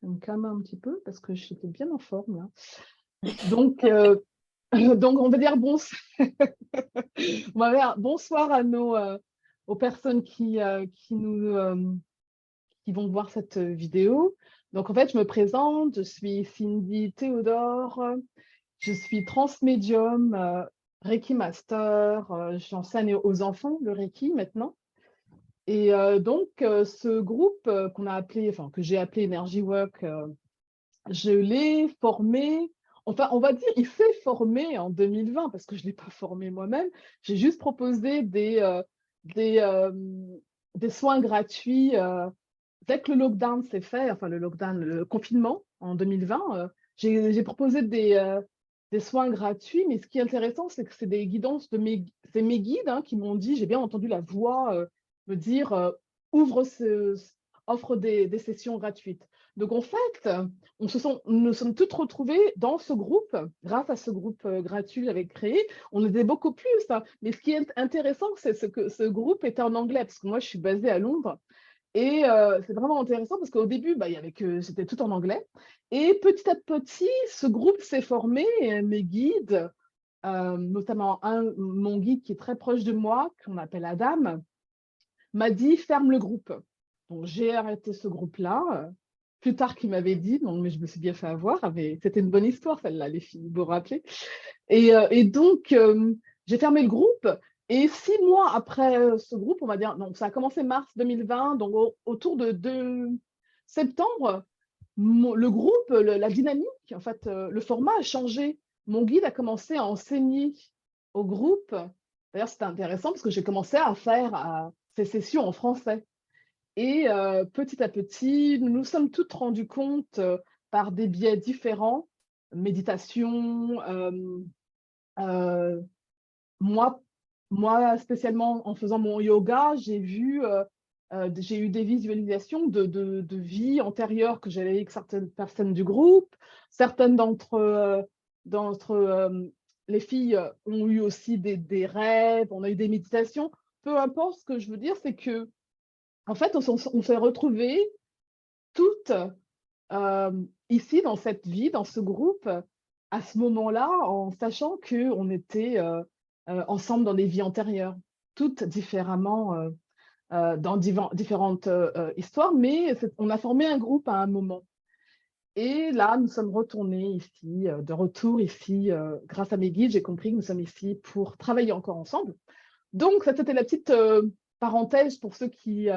Je vais me calmer un petit peu parce que j'étais bien en forme là. Donc, donc on va dire on va dire bonsoir à aux personnes qui vont voir cette vidéo. Donc en fait, je me présente, je suis Cindy Théodore, je suis transmédium, Reiki Master, j'enseigne aux enfants le Reiki maintenant. Et donc, ce groupe que j'ai appelé Energy Work, je l'ai formé, enfin, on va dire, il s'est formé en 2020 parce que je ne l'ai pas formé moi-même. J'ai juste proposé des, euh, des soins gratuits. Dès que le lockdown s'est fait, enfin le confinement en 2020, j'ai proposé des soins gratuits. Mais ce qui est intéressant, c'est que c'est des guidances c'est mes guides hein, qui m'ont dit, j'ai bien entendu la voix me dire, ouvre offre des sessions gratuites. Donc en fait, nous sommes toutes retrouvées dans ce groupe, grâce à ce groupe gratuit que j'avais créé. On était beaucoup plus, hein. Mais ce qui est intéressant, c'est que ce groupe était en anglais, parce que moi, je suis basée à Londres. Et c'est vraiment intéressant parce qu'au début, bah, c'était tout en anglais. Et petit à petit, ce groupe s'est formé. Et mes guides, notamment mon guide qui est très proche de moi, qu'on appelle Adam, m'a dit ferme le groupe. Donc j'ai arrêté ce groupe-là. Plus tard, qu'il m'avait dit, non, mais je me suis bien fait avoir. Mais c'était une bonne histoire, celle-là, les filles, vous vous rappelez. Et donc, j'ai fermé le groupe. Et 6 mois après ce groupe, on va dire, donc ça a commencé mars 2020, donc autour de septembre, le groupe, la dynamique, en fait, le format a changé. Mon guide a commencé à enseigner au groupe. D'ailleurs, c'était intéressant parce que j'ai commencé à faire ces sessions en français. Et petit à petit, nous nous sommes toutes rendues compte par des biais différents, méditation, euh, moi, moi, spécialement en faisant mon yoga, j'ai eu des visualisations de vies antérieures que j'avais avec certaines personnes du groupe. Certaines d'entre les filles ont eu aussi des rêves, on a eu des méditations. Peu importe, ce que je veux dire, c'est que en fait, on s'est retrouvées toutes ici dans cette vie, dans ce groupe, à ce moment-là, en sachant qu'on était ensemble dans des vies antérieures, toutes différemment dans différentes histoires, mais on a formé un groupe à un moment. Et là, nous sommes retournés ici, de retour ici, grâce à mes guides, j'ai compris que nous sommes ici pour travailler encore ensemble. Donc, ça, c'était la petite parenthèse pour ceux qui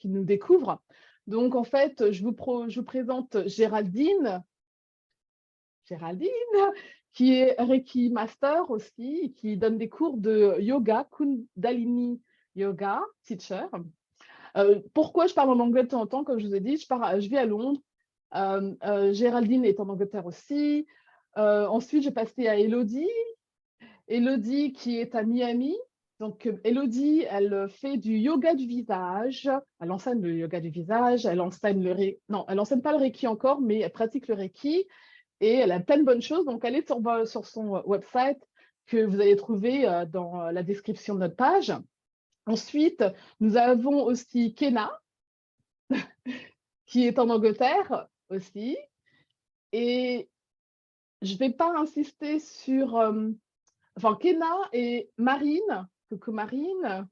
nous découvrent. Donc, en fait, je vous présente Géraldine, qui est Reiki Master aussi, qui donne des cours de yoga, Kundalini Yoga Teacher. Pourquoi je parle en anglais de temps en temps? Comme je vous ai dit, je vis à Londres. Géraldine est en Angleterre aussi. Ensuite, j'ai passé à Elodie. Elodie qui est à Miami. Donc, Elodie, elle fait du yoga du visage. Elle enseigne le yoga du visage. Elle enseigne non, elle enseigne pas le Reiki encore, mais elle pratique le Reiki. Et elle a plein de bonnes choses. Donc, allez sur son website que vous allez trouver dans la description de notre page. Ensuite, nous avons aussi Kena, qui est en Angleterre aussi. Et je ne vais pas insister sur... enfin, Kena et Marine, coucou Marine,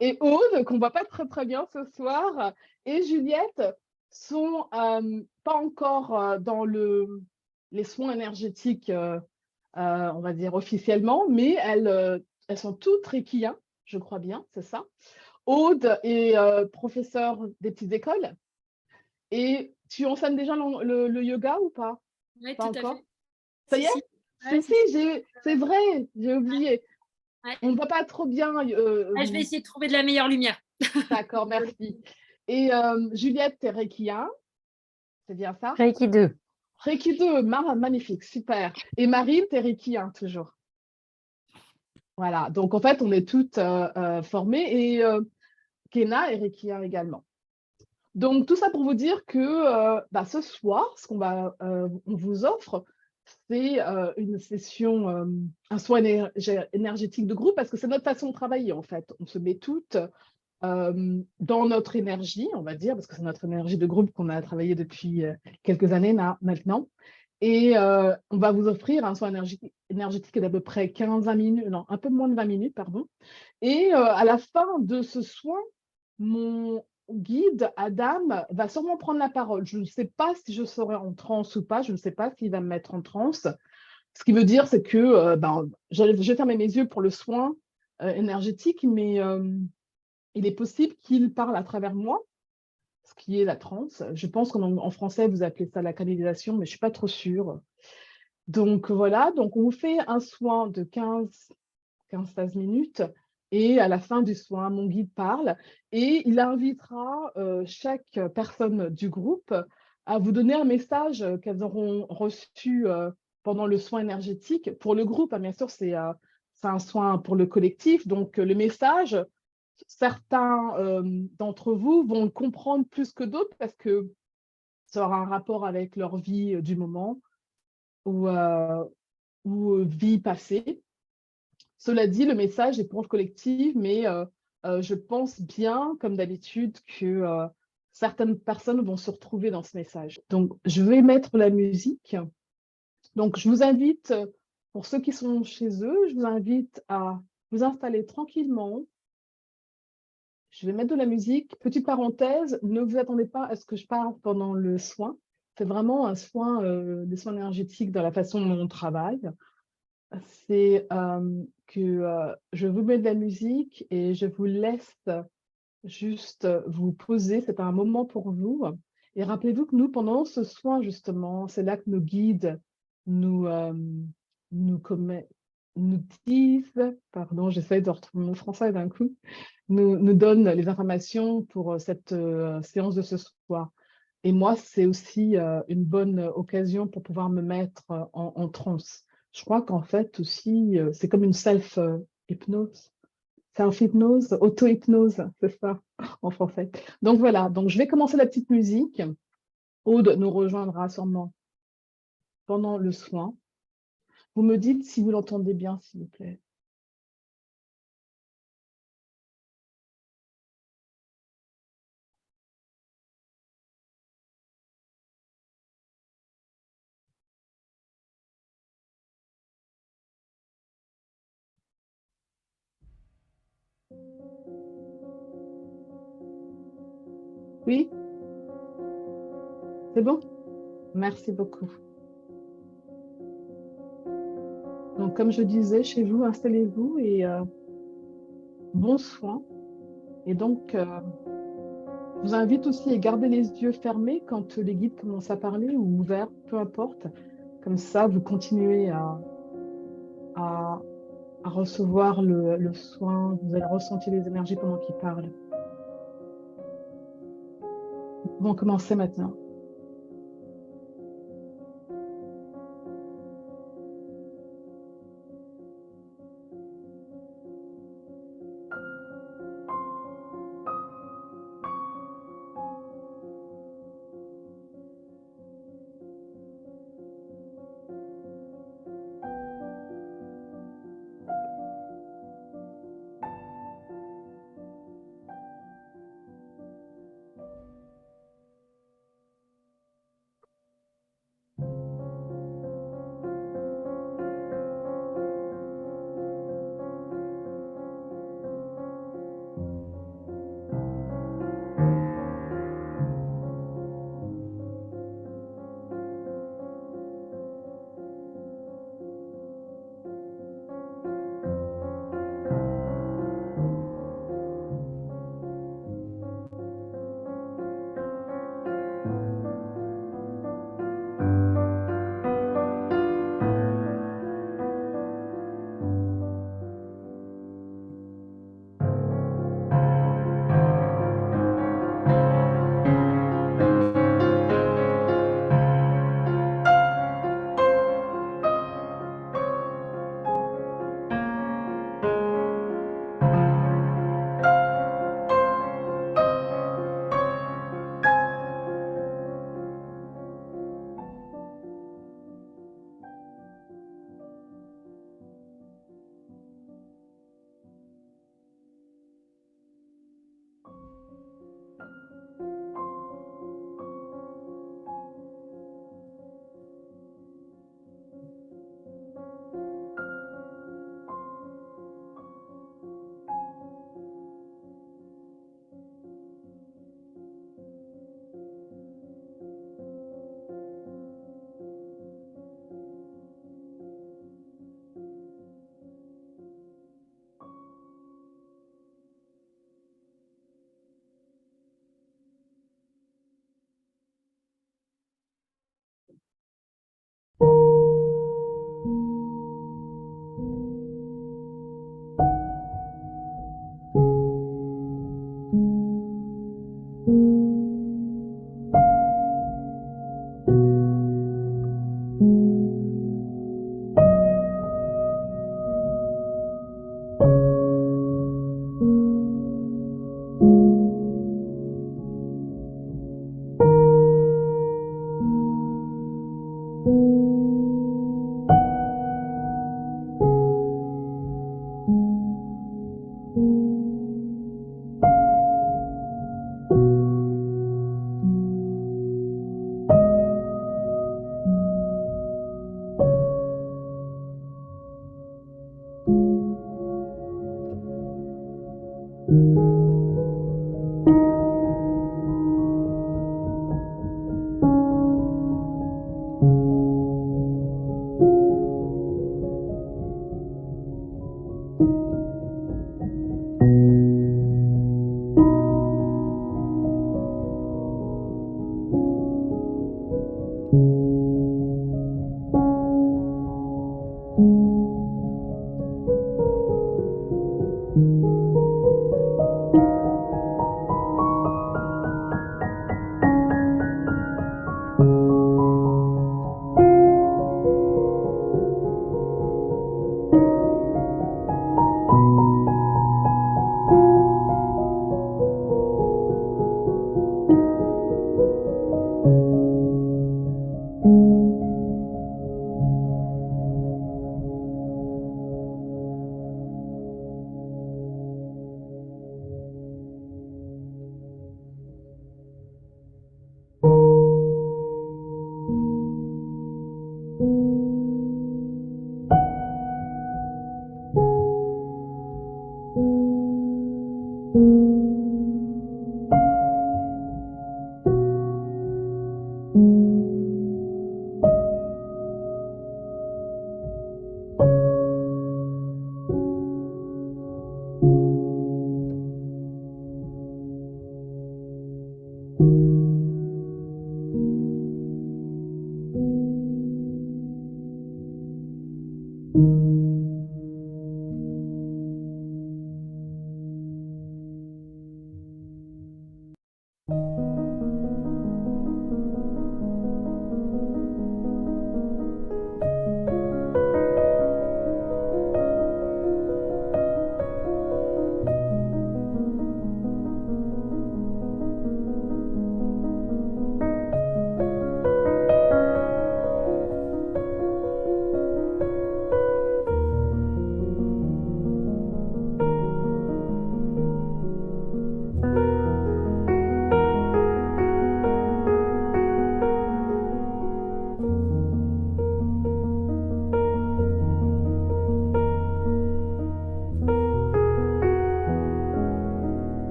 et Aude, qu'on ne voit pas très très bien ce soir, et Juliette sont pas encore dans les soins énergétiques, on va dire officiellement, mais elles sont toutes Reikiens, je crois bien, c'est ça. Aude est professeure des petites écoles. Et tu enseignes déjà le yoga ou pas? Oui, Pas tout à encore? fait. Ça Si, y est? si. Ouais, Si, si, c'est vrai, j'ai oublié. ouais. On ne voit pas trop bien. Ah, je vais essayer de trouver de la meilleure lumière. D'accord, merci. Et Juliette, t'es Reiki 1, c'est bien ça? Reiki 2. Reiki 2, magnifique, super. Et Marine, t'es Reiki 1 toujours. Voilà, donc en fait, on est toutes formées et Kena est Reiki 1 également. Donc, tout ça pour vous dire que ce soir, on vous offre, c'est une session, un soin énergétique de groupe, parce que c'est notre façon de travailler, en fait. On se met toutes dans notre énergie, on va dire, parce que c'est notre énergie de groupe qu'on a travaillé depuis quelques années maintenant. Et on va vous offrir un soin énergétique d'à peu près 15-20 minutes, non, un peu moins de 20 minutes, pardon. Et à la fin de ce soin, mon guide, Adam, va sûrement prendre la parole. Je ne sais pas si je serai en transe ou pas, je ne sais pas s'il va me mettre en transe. Ce qui veut dire, c'est que je vais fermer mes yeux pour le soin énergétique, mais il est possible qu'il parle à travers moi, ce qui est la transe. Je pense qu'en français, vous appelez ça la canalisation, mais je ne suis pas trop sûre. Donc voilà, donc on vous fait un soin de 15-16 minutes et à la fin du soin, mon guide parle et il invitera chaque personne du groupe à vous donner un message qu'elles auront reçu pendant le soin énergétique. Pour le groupe, hein, bien sûr, c'est un soin pour le collectif, donc le message, certains d'entre vous vont le comprendre plus que d'autres parce que ça aura un rapport avec leur vie du moment ou, vie passée. Cela dit, le message est pour le collectif, mais je pense bien, comme d'habitude, que certaines personnes vont se retrouver dans ce message. Donc, je vais mettre la musique. Donc, je vous invite, pour ceux qui sont chez eux, je vous invite à vous installer tranquillement. Je vais mettre de la musique. Petite parenthèse, ne vous attendez pas à ce que je parle pendant le soin. C'est vraiment un soin, des soins énergétiques dans la façon dont on travaille. C'est que je vous mets de la musique et je vous laisse juste vous poser. C'est un moment pour vous. Et rappelez-vous que nous, pendant ce soin, justement, c'est là que nos guides nous, nous, nous disent, pardon, j'essaie de retrouver mon français d'un coup, nous donnent les informations pour cette séance de ce soir. Et moi, c'est aussi une bonne occasion pour pouvoir me mettre en transe. Je crois qu'en fait aussi, c'est comme une self-hypnose. Self-hypnose, auto-hypnose, c'est ça en français. Donc voilà, donc je vais commencer la petite musique. Aude nous rejoindra sûrement pendant le soin. Vous me dites si vous l'entendez bien, s'il vous plaît. Oui, c'est bon? Merci beaucoup. Donc, comme je disais, chez vous, installez-vous et bon soin. Et donc, je vous invite aussi à garder les yeux fermés quand les guides commencent à parler ou ouverts, peu importe. Comme ça, vous continuez à, à recevoir le soin, vous allez ressentir les énergies pendant qu'ils parlent. Nous pouvons commencer maintenant.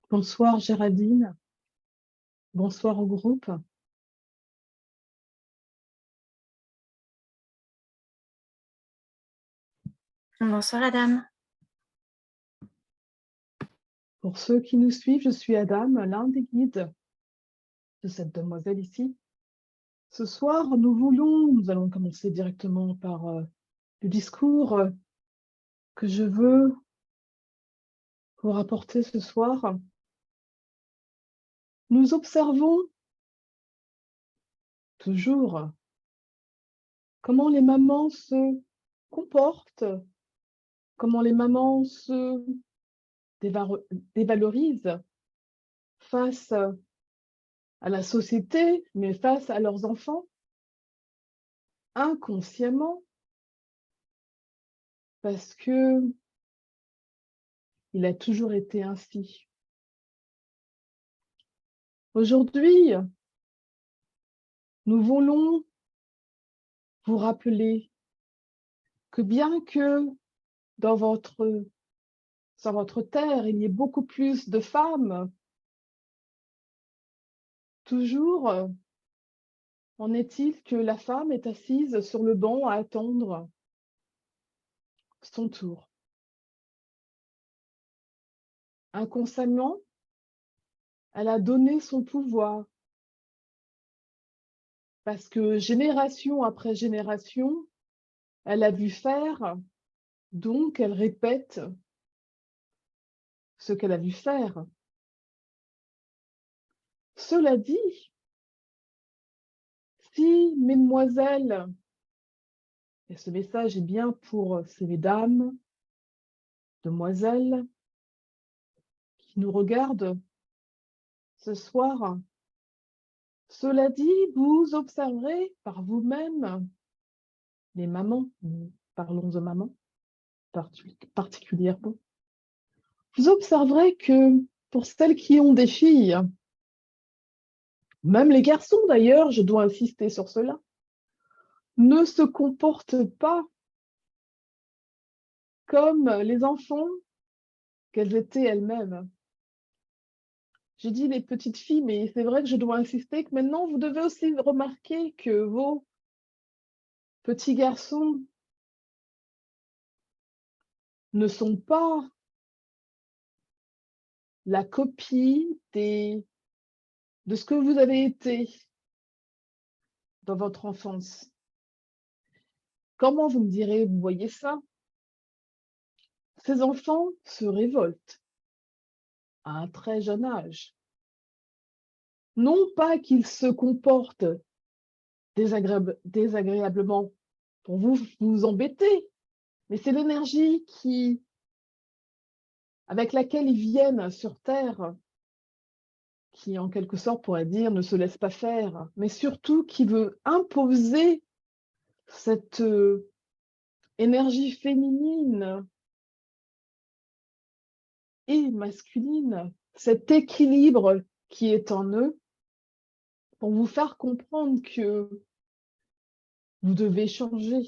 Bonsoir Géraldine, bonsoir au groupe. Bonsoir Adam. Pour ceux qui nous suivent, je suis Adam, l'un des guides de cette demoiselle ici. Ce soir, nous allons commencer directement par le discours que je veux vous rapporter ce soir. Nous observons toujours comment les mamans se comportent, comment les mamans se dévalorisent face à la société, mais face à leurs enfants, inconsciemment, parce que il a toujours été ainsi. Aujourd'hui, nous voulons vous rappeler que bien que sur votre terre, il y ait beaucoup plus de femmes, toujours en est-il que la femme est assise sur le banc à attendre son tour. Inconsciemment, elle a donné son pouvoir parce que génération après génération, elle a vu faire, donc elle répète ce qu'elle a vu faire. Cela dit, si, mesdemoiselles, et ce message est bien pour ces mesdames, demoiselles, qui nous regardent ce soir, cela dit, vous observerez par vous-même, les mamans, nous parlons de mamans particulièrement, vous observerez que pour celles qui ont des filles, même les garçons d'ailleurs, je dois insister sur cela, ne se comportent pas comme les enfants qu'elles étaient elles-mêmes. J'ai dit les petites filles, mais c'est vrai que je dois insister que maintenant, vous devez aussi remarquer que vos petits garçons ne sont pas la copie de ce que vous avez été dans votre enfance. Comment vous me direz, vous voyez ça? Ces enfants se révoltent à un très jeune âge. Non pas qu'ils se comportent désagréablement pour vous embêter, mais c'est l'énergie avec laquelle ils viennent sur Terre qui, en quelque sorte, pourrait dire, ne se laisse pas faire, mais surtout qui veut imposer cette énergie féminine et masculine, cet équilibre qui est en eux, pour vous faire comprendre que vous devez changer.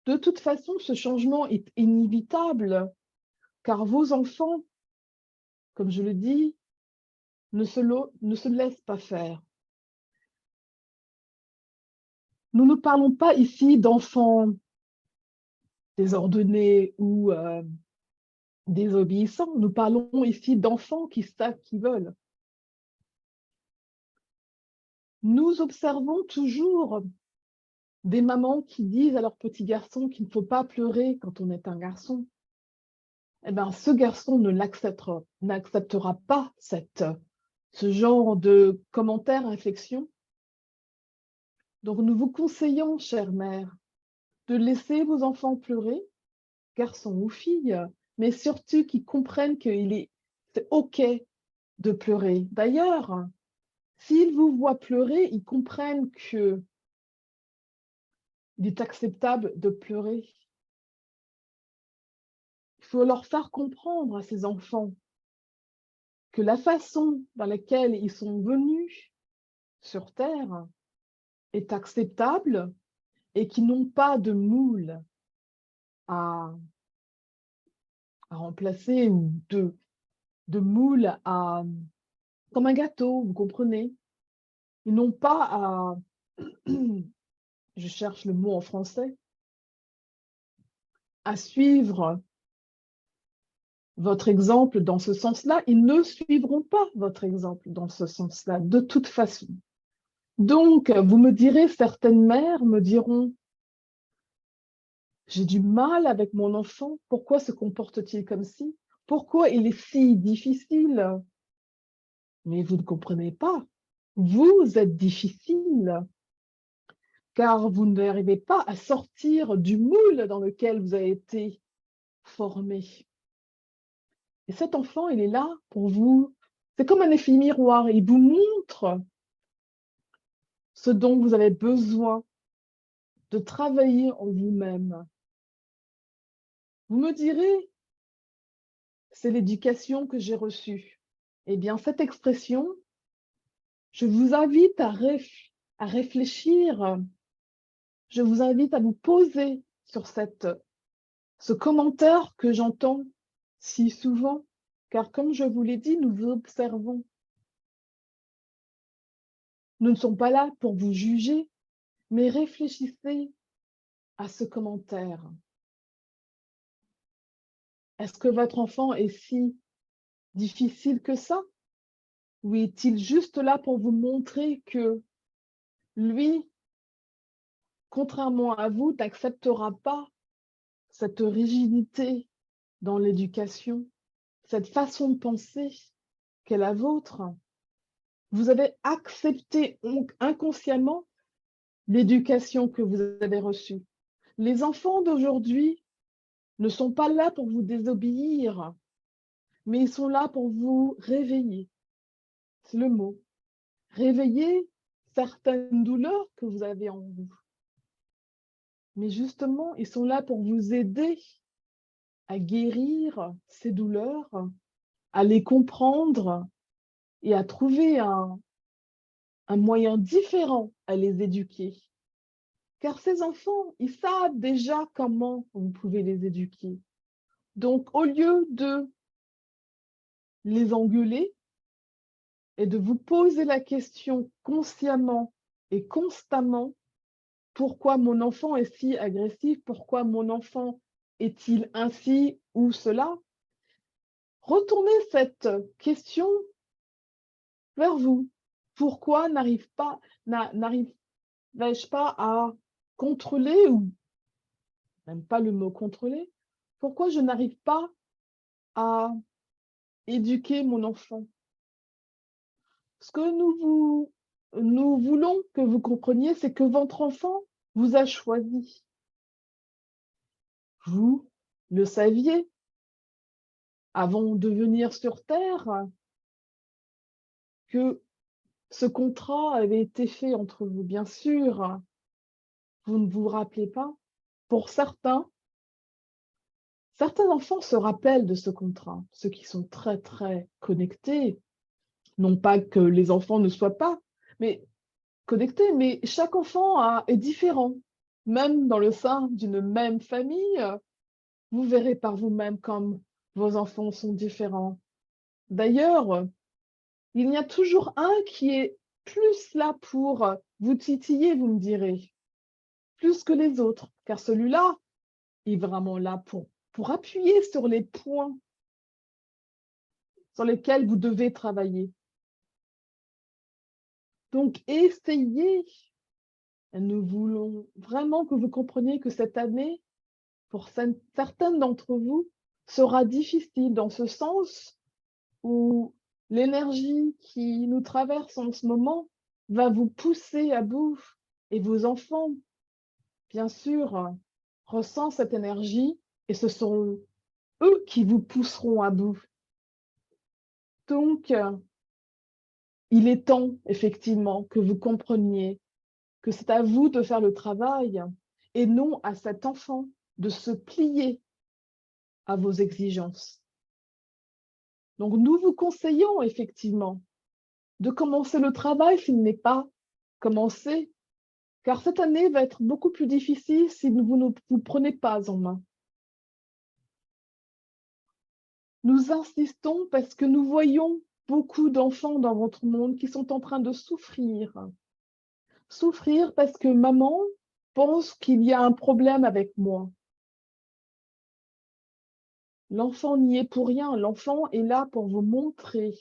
De toute façon, ce changement est inévitable, car vos enfants, comme je le dis, ne se laissent pas faire. Nous ne parlons pas ici d'enfants désordonnés ou désobéissants. Nous parlons ici d'enfants qui savent qu'ils veulent. Nous observons toujours des mamans qui disent à leur petit garçon qu'il ne faut pas pleurer quand on est un garçon. Eh bien, ce garçon n'acceptera pas ce genre de commentaires, réflexions. Donc, nous vous conseillons, chère mère, de laisser vos enfants pleurer, garçons ou filles, mais surtout qu'ils comprennent c'est OK de pleurer. D'ailleurs, s'ils vous voient pleurer, ils comprennent qu'il est acceptable de pleurer. Il faut leur faire comprendre à ces enfants que la façon dans laquelle ils sont venus sur Terre est acceptable et qu'ils n'ont pas de moule à remplacer ou de moule comme un gâteau, vous comprenez? Ils n'ont pas à, je cherche le mot en français, à suivre votre exemple dans ce sens-là. Ils ne suivront pas votre exemple dans ce sens-là, de toute façon. Donc, vous me direz, certaines mères me diront, j'ai du mal avec mon enfant, pourquoi se comporte-t-il comme ci? Pourquoi il est si difficile? Mais vous ne comprenez pas. Vous êtes difficile, car vous n'arrivez pas à sortir du moule dans lequel vous avez été formé. Et cet enfant, il est là pour vous. C'est comme un effet miroir. Il vous montre ce dont vous avez besoin de travailler en vous-même. Vous me direz, c'est l'éducation que j'ai reçue. Eh bien, cette expression, je vous invite à réfléchir. Je vous invite à vous poser sur ce commentaire que j'entends si souvent, car comme je vous l'ai dit, nous observons. Nous ne sommes pas là pour vous juger, mais réfléchissez à ce commentaire. Est-ce que votre enfant est si difficile que ça? Ou est-il juste là pour vous montrer que lui, contrairement à vous, n'acceptera pas cette rigidité dans l'éducation, cette façon de penser qu'est la vôtre? Vous avez accepté inconsciemment l'éducation que vous avez reçue. Les enfants d'aujourd'hui ne sont pas là pour vous désobéir, mais ils sont là pour vous réveiller. C'est le mot. Réveiller certaines douleurs que vous avez en vous. Mais justement, ils sont là pour vous aider à guérir ces douleurs, à les comprendre et à trouver un moyen différent à les éduquer. Car ces enfants, ils savent déjà comment vous pouvez les éduquer. Donc, au lieu de les engueuler et de vous poser la question consciemment et constamment, pourquoi mon enfant est si agressif? Pourquoi mon enfant est-il ainsi ou cela? Retournez cette question vers vous. Pourquoi n'arrive-je pas à contrôler, ou même pas le mot contrôler, pourquoi je n'arrive pas à éduquer mon enfant? Ce que nous voulons que vous compreniez, c'est que votre enfant vous a choisi. Vous le saviez avant de venir sur Terre que ce contrat avait été fait entre vous. Bien sûr, vous ne vous rappelez pas. Pour certains enfants se rappellent de ce contrat, ceux qui sont très, très connectés. Non pas que les enfants ne soient pas connectés, mais chaque enfant est différent. Même dans le sein d'une même famille, vous verrez par vous-même comme vos enfants sont différents. D'ailleurs, il y a toujours un qui est plus là pour vous titiller, vous me direz, plus que les autres, car celui-là est vraiment là pour appuyer sur les points sur lesquels vous devez travailler. Donc, essayez. Nous voulons vraiment que vous compreniez que cette année, pour certaines d'entre vous, sera difficile dans ce sens où l'énergie qui nous traverse en ce moment va vous pousser à bout. Et vos enfants, bien sûr, ressentent cette énergie et ce sont eux qui vous pousseront à bout. Donc, il est temps, effectivement, que vous compreniez que c'est à vous de faire le travail et non à cet enfant de se plier à vos exigences. Donc, nous vous conseillons effectivement de commencer le travail s'il n'est pas commencé, car cette année va être beaucoup plus difficile si vous ne vous prenez pas en main. Nous insistons parce que nous voyons beaucoup d'enfants dans votre monde qui sont en train de souffrir. Souffrir parce que maman pense qu'il y a un problème avec moi. L'enfant n'y est pour rien. L'enfant est là pour vous montrer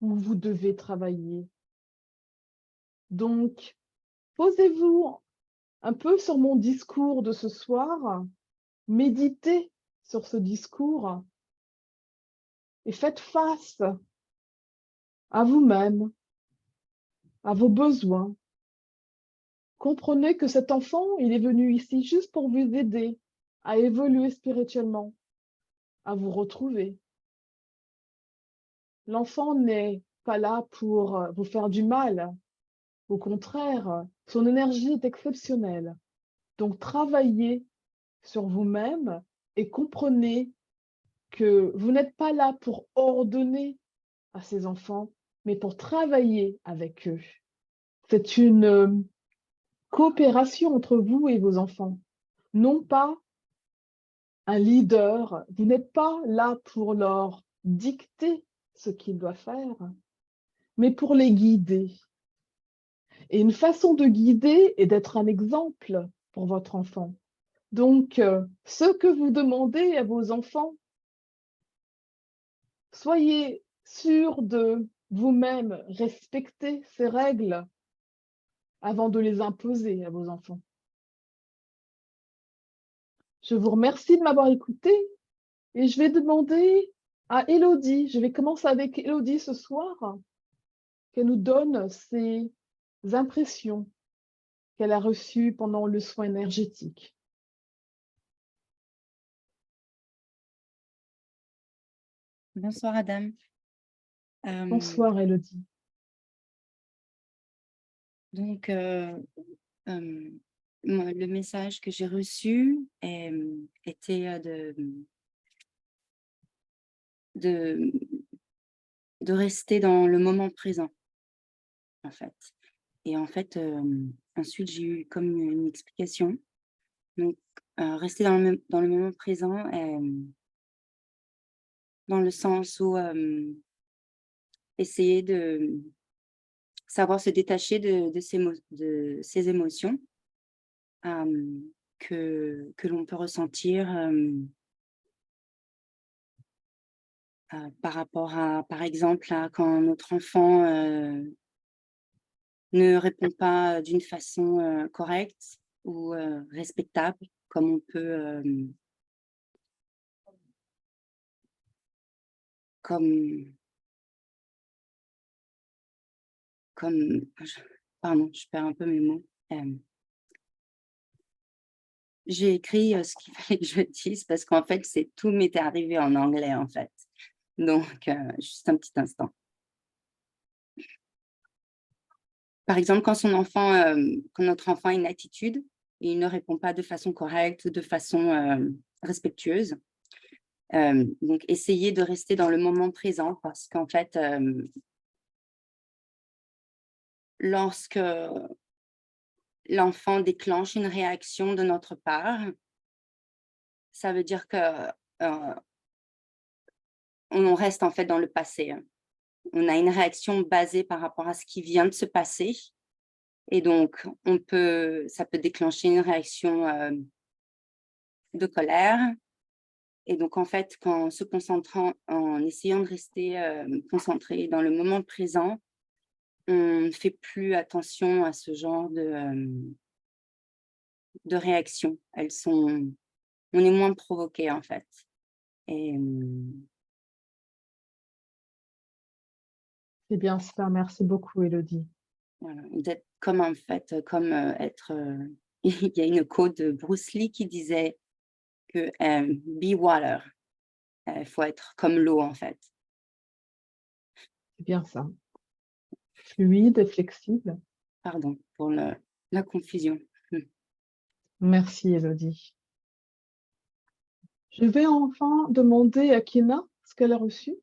où vous devez travailler. Donc, posez-vous un peu sur mon discours de ce soir, méditez sur ce discours et faites face à vous-même, à vos besoins. Comprenez que cet enfant, il est venu ici juste pour vous aider à évoluer spirituellement, à vous retrouver. L'enfant n'est pas là pour vous faire du mal. Au contraire, son énergie est exceptionnelle. Donc, travaillez sur vous-même et comprenez que vous n'êtes pas là pour ordonner à ces enfants, mais pour travailler avec eux. C'est une coopération entre vous et vos enfants, non pas un leader. Vous n'êtes pas là pour leur dicter ce qu'ils doivent faire, mais pour les guider. Et une façon de guider est d'être un exemple pour votre enfant. Donc, ce que vous demandez à vos enfants, soyez sûr de vous-même respecter ces règles avant de les imposer à vos enfants. Je vous remercie de m'avoir écouté et je vais demander à Élodie, je vais commencer avec Élodie ce soir, qu'elle nous donne ses impressions qu'elle a reçues pendant le soin énergétique. Bonsoir Adam. Bonsoir Élodie. Donc, le message que j'ai reçu était de rester dans le moment présent, en fait. Et en fait, ensuite, j'ai eu comme une explication. Donc, rester dans le moment présent, dans le sens où essayer de savoir se détacher de ces émotions que l'on peut ressentir par rapport à, par exemple, quand notre enfant ne répond pas d'une façon correcte ou respectable, comme on peut, pardon, je perds un peu mes mots. J'ai écrit ce qu'il fallait que je dise parce qu'en fait, tout m'était arrivé en anglais, en fait. Donc, juste un petit instant. Par exemple, quand notre enfant a une attitude et il ne répond pas de façon correcte ou de façon respectueuse, donc essayez de rester dans le moment présent parce qu'en fait, lorsque l'enfant déclenche une réaction de notre part, ça veut dire que on reste en fait dans le passé. On a une réaction basée par rapport à ce qui vient de se passer. Et donc, ça peut déclencher une réaction de colère. Et donc, en fait, en essayant de rester concentré dans le moment présent, on ne fait plus attention à ce genre de réactions. On est moins provoqué, en fait. Et C'est bien ça, merci beaucoup Élodie. voilà, d'être comme en fait, il y a une quote de Bruce Lee qui disait que be water, il faut être comme l'eau en fait. C'est bien ça. Fluide et flexible. Pardon pour la confusion. Merci Élodie. Je vais enfin demander à Kina ce qu'elle a reçu.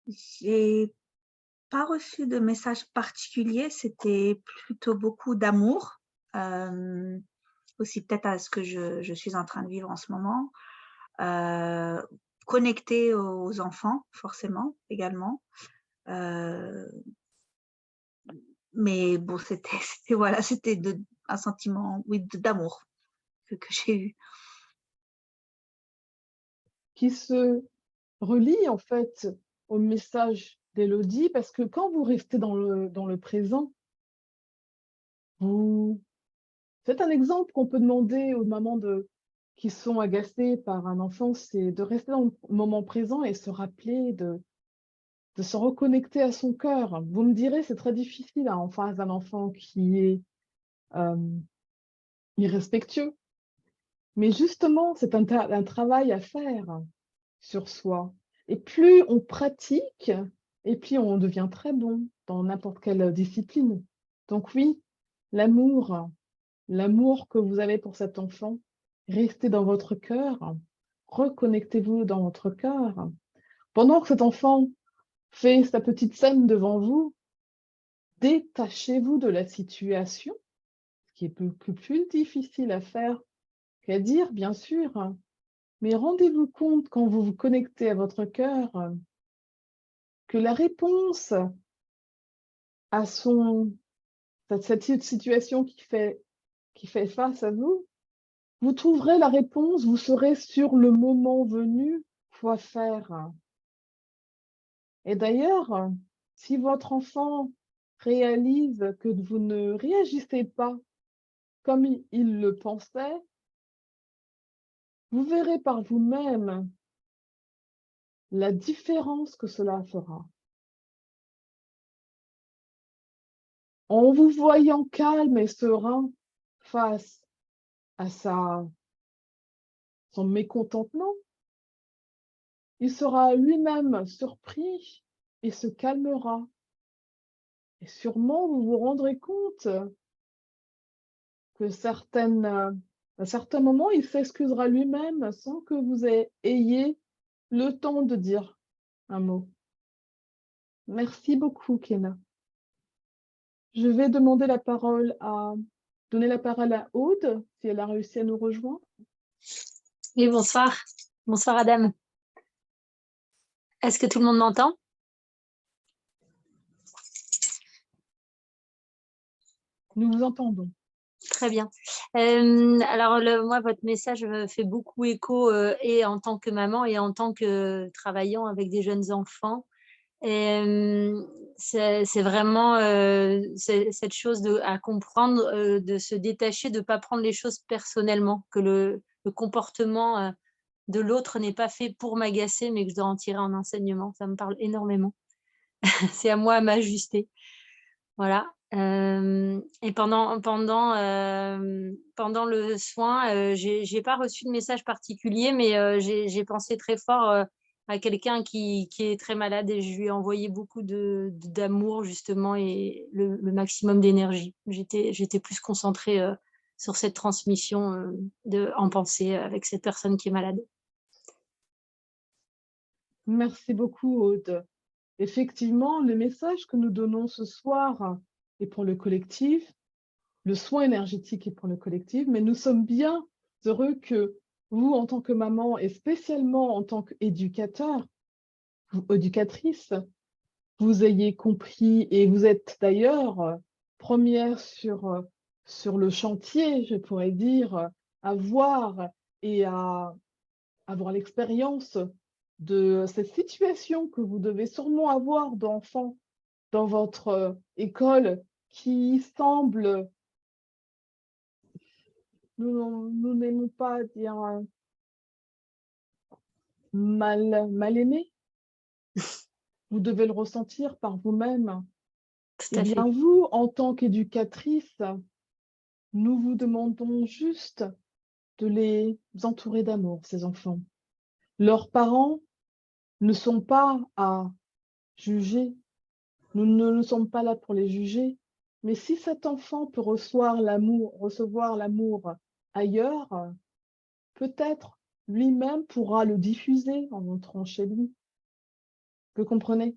J'ai pas reçu de message particulier, c'était plutôt beaucoup d'amour, aussi peut-être à ce que je suis en train de vivre en ce moment. connecté aux enfants, forcément, également. Mais bon, c'était un sentiment, oui, d'amour que j'ai eu. Qui se relie en fait au message d'Élodie, parce que quand vous restez dans le présent, c'est un exemple qu'on peut demander aux mamans qui sont agacées par un enfant, c'est de rester dans le moment présent et se rappeler de se reconnecter à son cœur. Vous me direz, c'est très difficile en face d'un enfant qui est euh, irrespectueux, mais justement, c'est un travail à faire sur soi. Et plus on pratique, et puis on devient très bon dans n'importe quelle discipline. Donc oui, l'amour, l'amour que vous avez pour cet enfant, restez dans votre cœur, reconnectez-vous dans votre cœur. Pendant que cet enfant fait sa petite scène devant vous, détachez-vous de la situation, ce qui est beaucoup plus difficile à faire qu'à dire, bien sûr, mais rendez-vous compte quand vous vous connectez à votre cœur que la réponse à cette situation qui fait face à vous, vous trouverez la réponse, vous saurez sur le moment venu quoi faire. Et d'ailleurs, si votre enfant réalise que vous ne réagissez pas comme il le pensait, vous verrez par vous-même la différence que cela fera. En vous voyant calme et serein face à son mécontentement, il sera lui-même surpris et se calmera. Et sûrement, vous vous rendrez compte que à certains moments, il s'excusera lui-même sans que vous ayez le temps de dire un mot. Merci beaucoup, Kéna. Je vais donner la parole à Aude, si elle a réussi à nous rejoindre. Oui, bonsoir. Bonsoir, Adam. Est-ce que tout le monde m'entend? Nous vous entendons. Très bien. Alors, moi, votre message me fait beaucoup écho et en tant que maman et en tant que travaillant avec des jeunes enfants. C'est vraiment cette chose à comprendre, de se détacher, de ne pas prendre les choses personnellement, que le comportement de l'autre n'est pas fait pour m'agacer, mais que je dois en tirer un enseignement. Ça me parle énormément. C'est à moi à m'ajuster. Voilà. Et pendant le soin, j'ai pas reçu de message particulier, mais j'ai pensé très fort à quelqu'un qui est très malade et je lui ai envoyé beaucoup d'amour justement et le maximum d'énergie. J'étais plus concentrée sur cette transmission en pensée avec cette personne qui est malade. Merci beaucoup, Aude. Effectivement, le message que nous donnons ce soir est pour le collectif, le soin énergétique est pour le collectif, mais nous sommes bien heureux que vous, en tant que maman, et spécialement en tant qu'éducateur, éducatrice, vous ayez compris, et vous êtes d'ailleurs première sur le chantier, je pourrais dire, à voir et à avoir l'expérience de cette situation que vous devez sûrement avoir d'enfants dans votre école qui semble, nous n'aimons pas dire mal aimé. Vous devez le ressentir par vous-même. Eh bien, vous, en tant qu'éducatrice, nous vous demandons juste de les entourer d'amour, ces enfants. Leurs parents ne sont pas à juger. Nous ne sommes pas là pour les juger. Mais si cet enfant peut recevoir l'amour ailleurs, peut-être lui-même pourra le diffuser en entrant chez lui. Vous comprenez?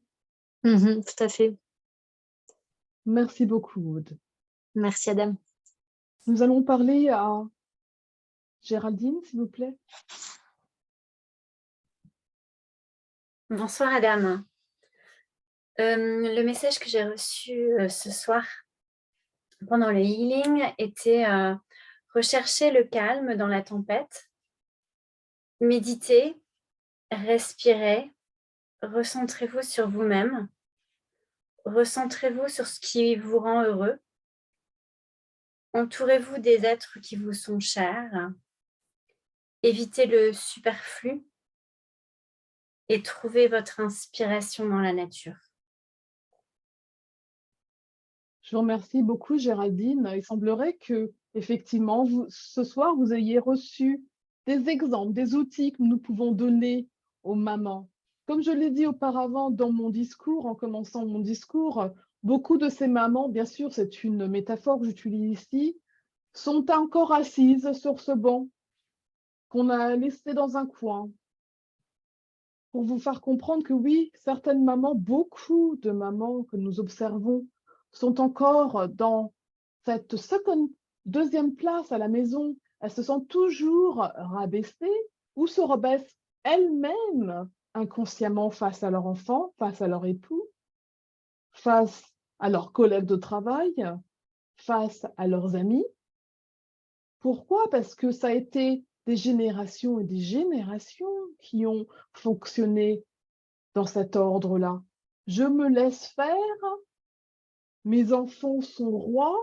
Tout à fait. Merci beaucoup, Aude. Merci, Adam. Nous allons parler à Géraldine, s'il vous plaît. Bonsoir Adam. Le message que j'ai reçu ce soir pendant le healing était rechercher le calme dans la tempête, méditer, respirer, recentrez-vous sur vous-même, recentrez-vous sur ce qui vous rend heureux, entourez-vous des êtres qui vous sont chers, évitez le superflu et trouvez votre inspiration dans la nature. Je vous remercie beaucoup, Géraldine. Il semblerait que, effectivement, ce soir, vous ayez reçu des exemples, des outils que nous pouvons donner aux mamans. Comme je l'ai dit auparavant dans mon discours, en commençant mon discours, beaucoup de ces mamans, bien sûr, c'est une métaphore que j'utilise ici, sont encore assises sur ce banc qu'on a laissé dans un coin, pour vous faire comprendre que oui, certaines mamans, beaucoup de mamans que nous observons, sont encore dans cette deuxième place à la maison. Elles se sentent toujours rabaissées ou se rabaissent elles-mêmes inconsciemment face à leur enfant, face à leur époux, face à leurs collègues de travail, face à leurs amis. Pourquoi? Parce que ça a été des générations et des générations qui ont fonctionné dans cet ordre-là. Je me laisse faire, mes enfants sont rois,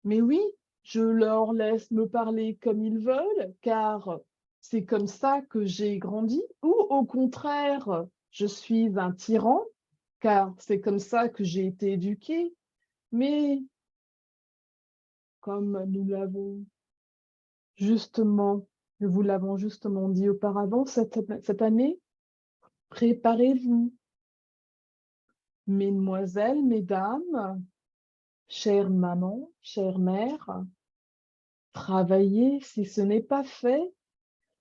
mais oui, je leur laisse me parler comme ils veulent, car c'est comme ça que j'ai grandi, ou au contraire, je suis un tyran, car c'est comme ça que j'ai été éduquée. Mais comme nous vous l'avons justement dit auparavant, cette année, préparez-vous, mesdemoiselles, mesdames, chère maman, chère mère, travaillez si ce n'est pas fait,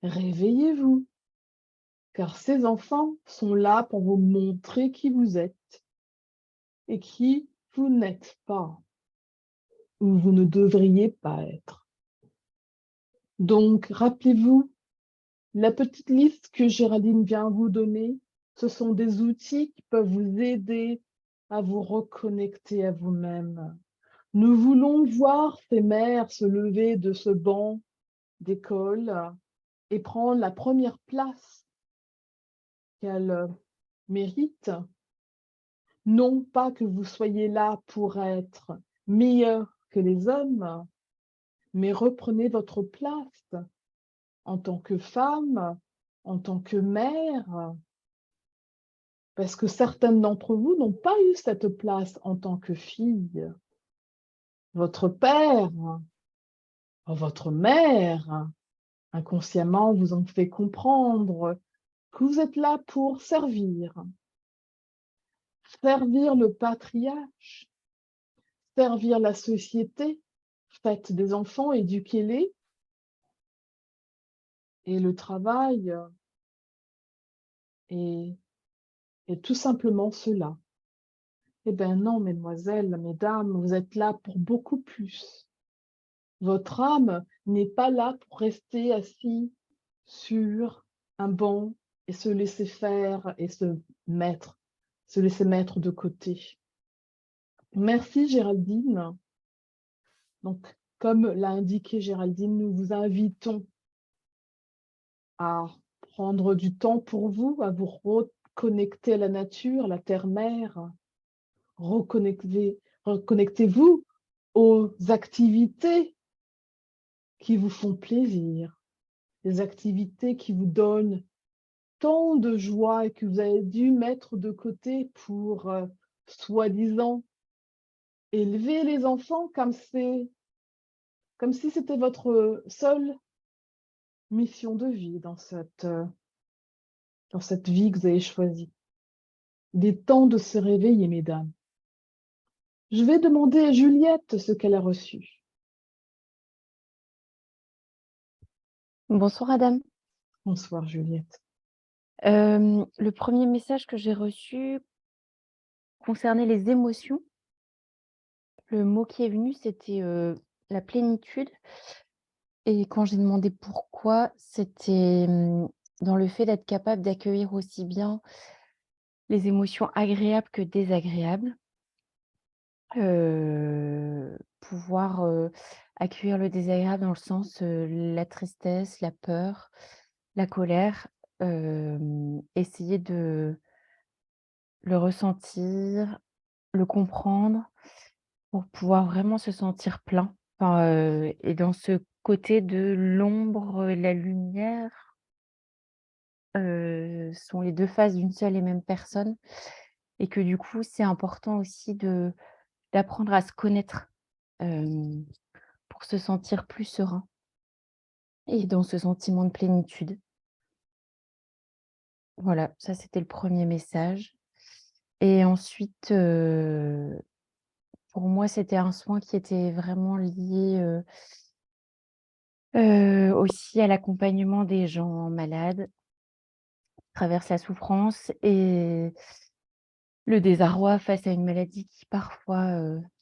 réveillez-vous, car ces enfants sont là pour vous montrer qui vous êtes et qui vous n'êtes pas, ou vous ne devriez pas être. Donc, rappelez-vous, la petite liste que Géraldine vient vous donner, ce sont des outils qui peuvent vous aider à vous reconnecter à vous-même. Nous voulons voir ces mères se lever de ce banc d'école et prendre la première place qu'elles méritent. Non pas que vous soyez là pour être meilleurs que les hommes, mais reprenez votre place en tant que femme, en tant que mère, parce que certaines d'entre vous n'ont pas eu cette place en tant que fille. Votre père, votre mère, inconsciemment, vous ont fait comprendre que vous êtes là pour servir. Servir le patriarche, servir la société, faites des enfants, éduquez-les. Et le travail est tout simplement cela. Eh bien non, mesdemoiselles, mesdames, vous êtes là pour beaucoup plus. Votre âme n'est pas là pour rester assis sur un banc et se laisser faire et se laisser mettre de côté. Merci Géraldine. Donc, comme l'a indiqué Géraldine, nous vous invitons à prendre du temps pour vous, à vous reconnecter à la nature, la terre-mère. Reconnectez-vous aux activités qui vous font plaisir, les activités qui vous donnent tant de joie et que vous avez dû mettre de côté pour, soi-disant, élever les enfants comme si c'était votre seule mission de vie dans cette vie que vous avez choisie. Il est temps de se réveiller, mesdames. Je vais demander à Juliette ce qu'elle a reçu. Bonsoir Adam. Bonsoir Juliette. Le premier message que j'ai reçu concernait les émotions. Le mot qui est venu, c'était la plénitude. Et quand j'ai demandé pourquoi, c'était dans le fait d'être capable d'accueillir aussi bien les émotions agréables que désagréables. Pouvoir, accueillir le désagréable dans le sens, la tristesse, la peur, la colère, essayer de le ressentir, le comprendre pour pouvoir vraiment se sentir plein. Enfin, et dans ce côté de l'ombre et la lumière, sont les 2 faces d'une seule et même personne et que du coup, c'est important aussi d'apprendre à se connaître, hem, pour se sentir plus serein et dans ce sentiment de plénitude. Voilà, ça c'était le premier message et ensuite, pour moi, c'était un soin qui était vraiment lié, aussi à l'accompagnement des gens malades qui traversent la souffrance et le désarroi face à une maladie qui parfois,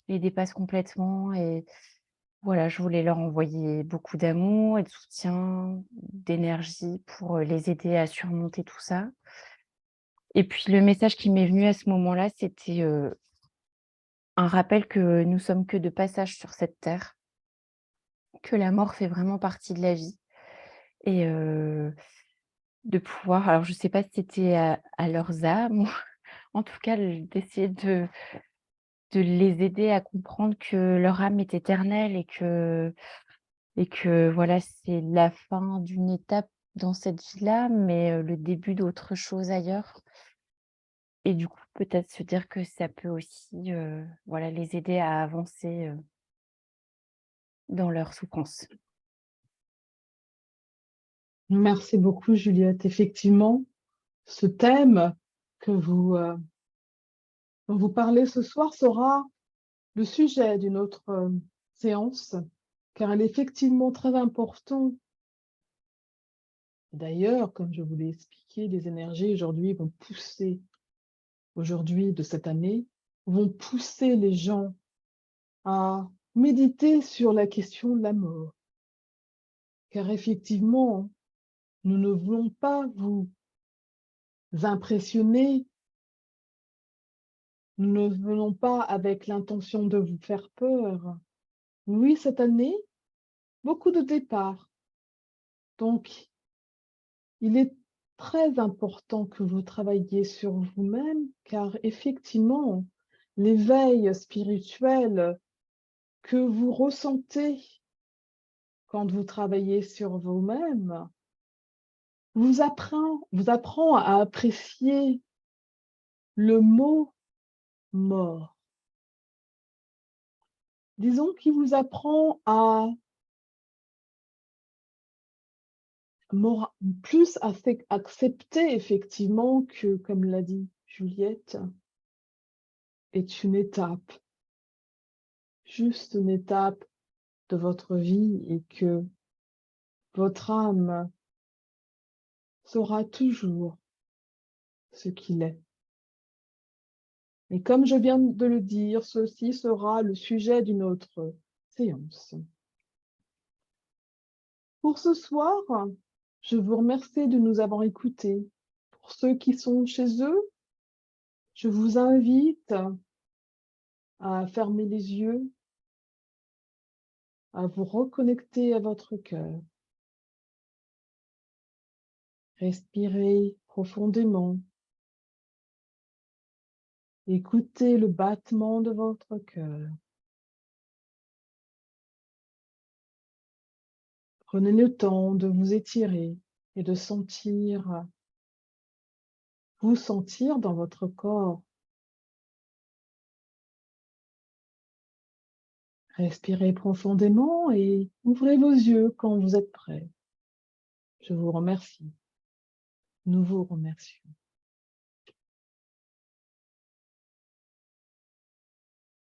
les dépasse complètement et voilà, je voulais leur envoyer beaucoup d'amour et de soutien, d'énergie pour, les aider à surmonter tout ça. Et puis le message qui m'est venu à ce moment-là, c'était, un rappel que nous sommes que de passage sur cette terre, que la mort fait vraiment partie de la vie et de pouvoir alors je ne sais pas si c'était à leurs âmes ou en tout cas d'essayer de les aider à comprendre que leur âme est éternelle et que voilà, c'est la fin d'une étape dans cette vie-là, mais le début d'autre chose ailleurs et du coup, peut-être se dire que ça peut aussi, voilà, les aider à avancer, dans leur souffrance. Merci beaucoup, Juliette. Effectivement, ce thème que dont vous parlez ce soir sera le sujet d'une autre séance, car il est effectivement très important. D'ailleurs, comme je vous l'ai expliqué, les énergies aujourd'hui de cette année, vont pousser les gens à méditer sur la question de la mort. Car effectivement, nous ne voulons pas vous impressionner, nous ne venons pas avec l'intention de vous faire peur. Oui, cette année, beaucoup de départs. Donc, il est très important que vous travailliez sur vous-même, car effectivement, l'éveil spirituel que vous ressentez quand vous travaillez sur vous-même vous apprend à apprécier le mot mort. Disons qu'il vous apprend à plus accepter effectivement que, comme l'a dit Juliette, est une étape, juste une étape de votre vie et que votre âme saura toujours ce qu'il est. Et comme je viens de le dire, ceci sera le sujet d'une autre séance. Pour ce soir, je vous remercie de nous avoir écoutés. Pour ceux qui sont chez eux, je vous invite à fermer les yeux, à vous reconnecter à votre cœur. Respirez profondément. Écoutez le battement de votre cœur. Prenez le temps de vous étirer et de vous sentir dans votre corps. Respirez profondément et ouvrez vos yeux quand vous êtes prêts. Je vous remercie. Nous vous remercions.